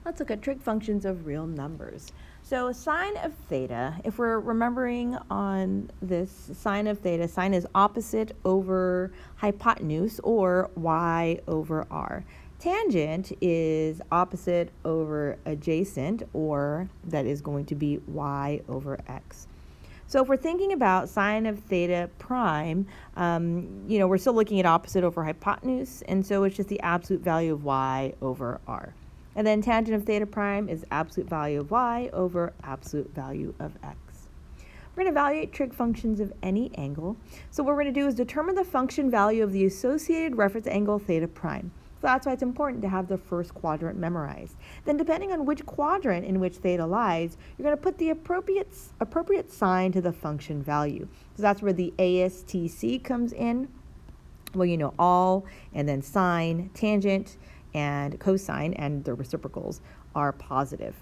Let's look at trig functions of real numbers. So sine of theta, if we're remembering on this, sine of theta, sine is opposite over hypotenuse, or y over r. Tangent is opposite over adjacent, or that is going to be y over x. So if we're thinking about sine of theta prime, we're still looking at opposite over hypotenuse, and so it's just the absolute value of y over r. And then tangent of theta prime is absolute value of y over absolute value of x. We're going to evaluate trig functions of any angle. So what we're going to do is determine the function value of the associated reference angle theta prime. So that's why it's important to have the first quadrant memorized. Then depending on which quadrant in which theta lies, you're going to put the appropriate sign to the function value. So that's where the ASTC comes in. Well, you know, all, and then sine, tangent, and cosine, and the reciprocals are positive.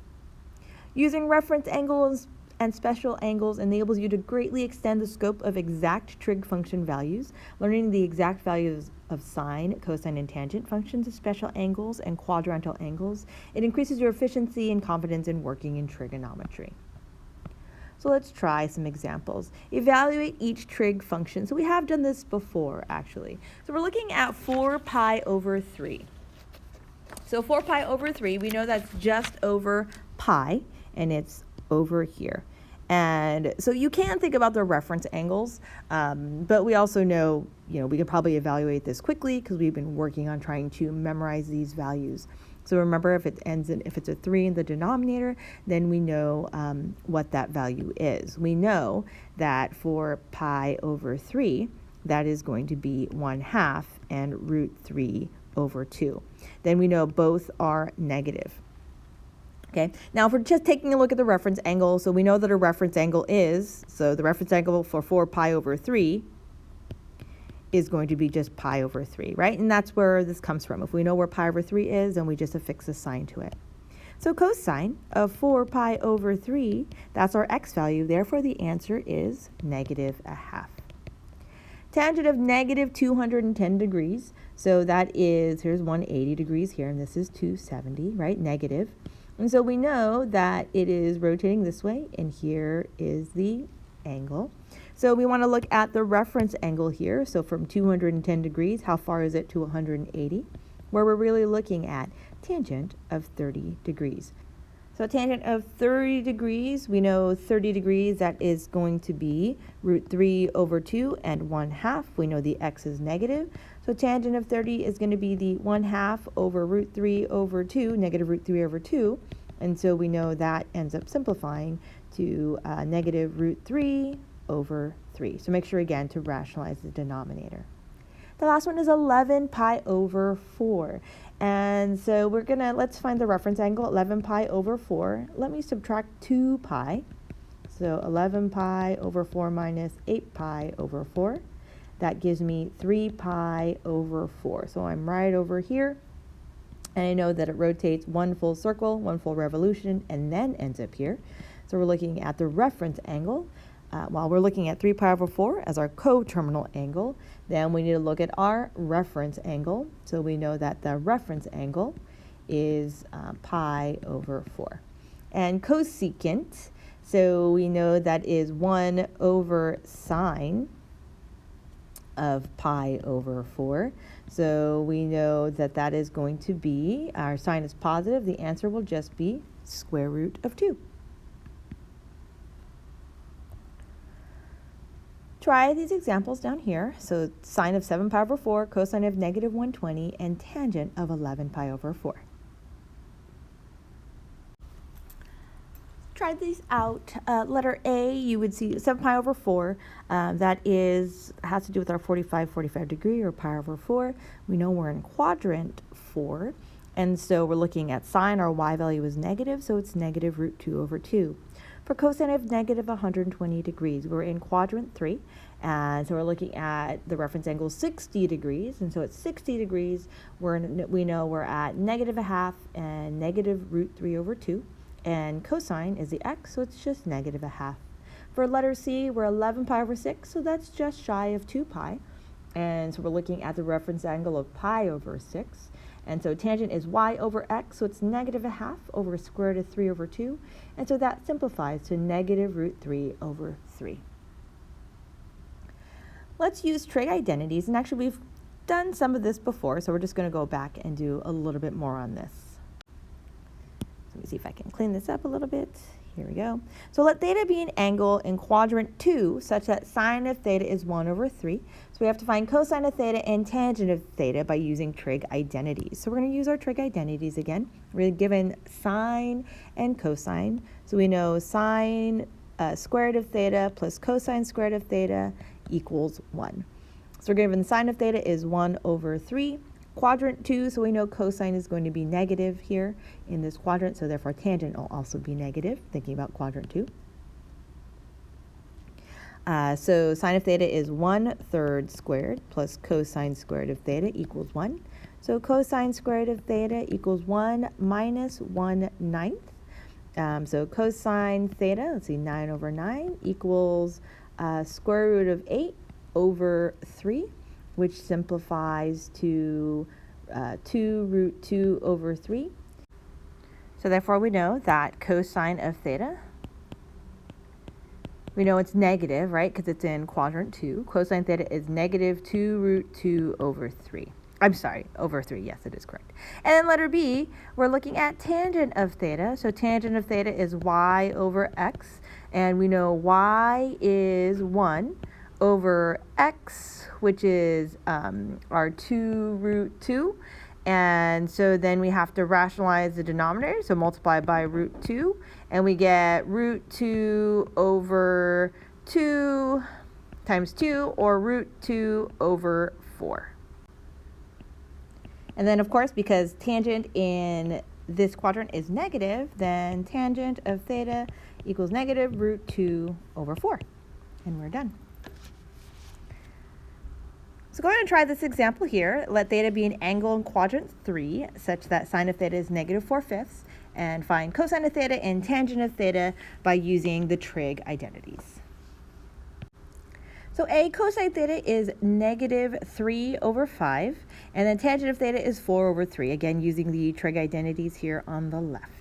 Using reference angles and special angles enables you to greatly extend the scope of exact trig function values. Learning the exact values of sine, cosine, and tangent functions of special angles and quadrantal angles, it increases your efficiency and confidence in working in trigonometry. So let's try some examples. Evaluate each trig function. So we have done this before, actually. So we're looking at 4 pi over 3. So 4 pi over 3, we know that's just over pi, and it's over here. And so you can think about the reference angles, but we also know, we could probably evaluate this quickly because we've been working on trying to memorize these values. So remember, if it's a 3 in the denominator, then we know what that value is. We know that for pi over 3, that is going to be 1/2 and root 3 over 2. Then we know both are negative. Okay, now if we're just taking a look at the reference angle, so we know that a reference angle is, so the reference angle for 4 pi over 3 is going to be just pi over 3, right? And that's where this comes from. If we know where pi over 3 is, then we just affix a sign to it. So cosine of 4 pi over 3, that's our x value. Therefore, the answer is -1/2. Tangent of -210 degrees. So that is, here's 180 degrees here, and this is 270, right? Negative. And so we know that it is rotating this way, and here is the angle. So we want to look at the reference angle here. So from 210 degrees, how far is it to 180? Where we're really looking at tangent of 30 degrees. So tangent of 30 degrees, we know 30 degrees, that is going to be root 3 over 2 and 1/2. We know the x is negative. So tangent of 30 is going to be the 1/2 over root 3 over 2, negative root 3 over 2. And so we know that ends up simplifying to negative root 3 over 3. So make sure, again, to rationalize the denominator. The last one is 11 pi over 4. And so let's find the reference angle, 11 pi over 4. Let me subtract 2 pi. So 11 pi over 4 minus 8 pi over 4. That gives me 3 pi over 4. So I'm right over here. And I know that it rotates one full circle, one full revolution, and then ends up here. So we're looking at the reference angle. While we're looking at 3 pi over 4 as our coterminal angle, then we need to look at our reference angle. So we know that the reference angle is pi over 4. And cosecant, so we know that is 1 over sine of pi over 4. So we know that that is going to be, our sign is positive, the answer will just be square root of 2. Try these examples down here. So sine of 7 pi over 4, cosine of -120, and tangent of 11 pi over 4. Try these out. Letter A, you would see 7 pi over 4. That has to do with our 45 degree, or pi over 4. We know we're in quadrant 4. And so we're looking at sine. Our y value is negative, so it's negative root 2 over 2. For cosine of -120 degrees, we're in quadrant 3, and so we're looking at the reference angle 60 degrees, and so at 60 degrees, we know we're at -1/2 and negative root 3 over 2, and cosine is the x, so it's just -1/2. For letter C, we're 11 pi over 6, so that's just shy of 2 pi, and so we're looking at the reference angle of pi over 6, And so tangent is y over x, so it's negative a half over square root of 3 over 2. And so that simplifies to negative root 3 over 3. Let's use trig identities, and actually we've done some of this before, so we're just going to go back and do a little bit more on this. Let me see if I can clean this up a little bit. Here we go. So let theta be an angle in quadrant 2 such that sine of theta is 1 over 3. So we have to find cosine of theta and tangent of theta by using trig identities. So we're going to use our trig identities again. We're given sine and cosine. So we know sine square root of theta plus cosine square root of theta equals 1. So we're given the sine of theta is 1 over 3. Quadrant 2, so we know cosine is going to be negative here in this quadrant, so therefore tangent will also be negative, thinking about quadrant 2. So sine of theta is 1/3 squared plus cosine squared of theta equals 1. So cosine squared of theta equals 1 minus 1/9. So cosine theta, let's see, 9 over 9 equals square root of 8 over 3, which simplifies to 2 root 2 over 3. So therefore we know that cosine of theta, we know it's negative, right, because it's in quadrant 2. Cosine theta is negative 2 root 2 over 3. I'm sorry, over 3. Yes, it is correct. And then letter B, we're looking at tangent of theta. So tangent of theta is y over x. And we know y is 1 over x, which is our 2 root 2. And so then we have to rationalize the denominator, so multiply by root 2, and we get root 2 over 2 times 2, or root 2 over 4. And then, of course, because tangent in this quadrant is negative, then tangent of theta equals negative root 2 over 4. And we're done. So go ahead and try this example here. Let theta be an angle in quadrant 3 such that sine of theta is negative 4/5, and find cosine of theta and tangent of theta by using the trig identities. So A, cosine theta is negative 3 over 5, and then tangent of theta is 4 over 3, again using the trig identities here on the left.